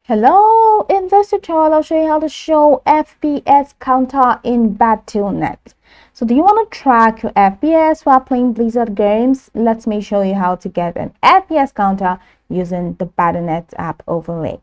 Hello, in this tutorial, I'll show you how to show FPS counter in Battle.net. So do you want to track your FPS while playing Blizzard games? Let me show you how to get an FPS counter using the Battle.net app overlay.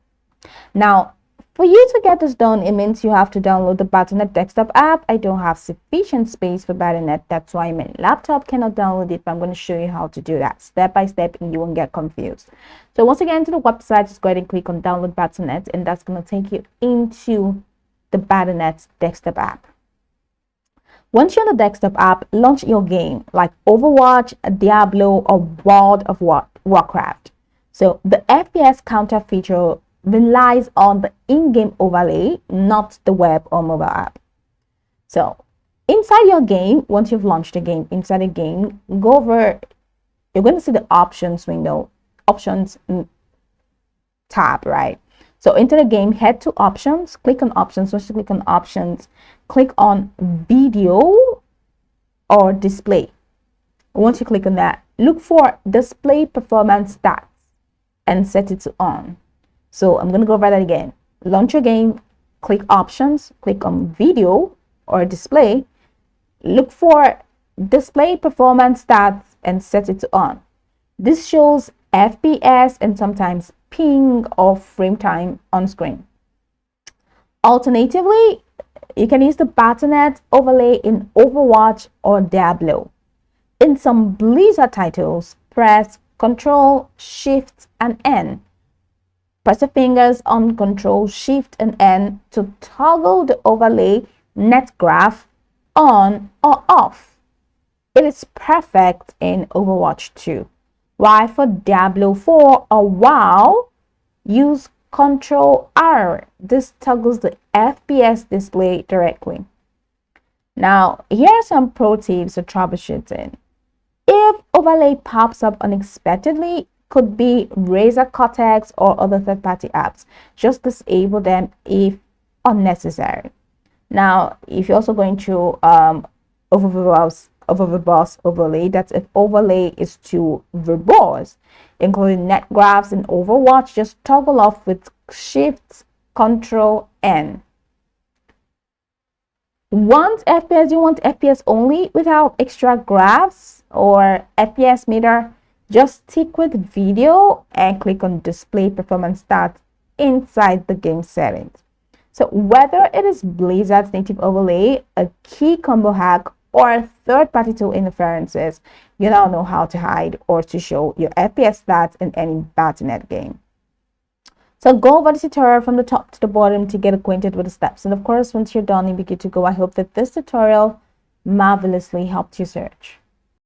Now, for you to get this done, it means you have to download the Battle.net desktop app. I don't have sufficient space for Battle.net. That's why my laptop cannot download it, but I'm going to show you how to do that step by step and you won't get confused. So once you get into the website, just go ahead and click on download Battle.net, and that's going to take you into the Battle.net desktop app. Once you're on the desktop app, launch your game like Overwatch, Diablo, or World of Warcraft. So the FPS counter feature relies on the in-game overlay, not the web or mobile app. So inside your game, once you've launched the game, inside the game, go over, you're going to see the options window, options tab, right? So into the game, head to options, click on options. Once you click on options, click on video or display. Once you click on that, look for display performance stats and set it to on. So I'm going to go over that again. Launch your game, click options, click on video or display, look for display performance stats and set it to on. This shows FPS and sometimes ping or frame time on screen. Alternatively, you can use the Battle.net overlay in Overwatch or Diablo. In some Blizzard titles, press Ctrl, Shift, and N. Press your fingers on Ctrl, Shift, and N to toggle the overlay net graph on or off. It is perfect in Overwatch 2. While for Diablo 4 or WoW, use Ctrl R. This toggles the FPS display directly. Now, here are some pro tips for troubleshooting. If overlay pops up unexpectedly, could be Razer Cortex or other third-party apps. Just disable them if unnecessary. Now, if you're also going to oververbose overlay, that's if overlay is too verbose, including net graphs and Overwatch, just toggle off with Shift Ctrl N. Want FPS? You want FPS only without extra graphs or FPS meter? Just stick with video and click on display performance stats inside the game settings. So whether it is Blizzard's native overlay, a key combo hack, or third-party tool interferences, you now know how to hide or to show your FPS stats in any Battle.net game. So go over the tutorial from the top to the bottom to get acquainted with the steps. And of course, once you're done, you'll be good to go. I hope that this tutorial marvelously helped you search.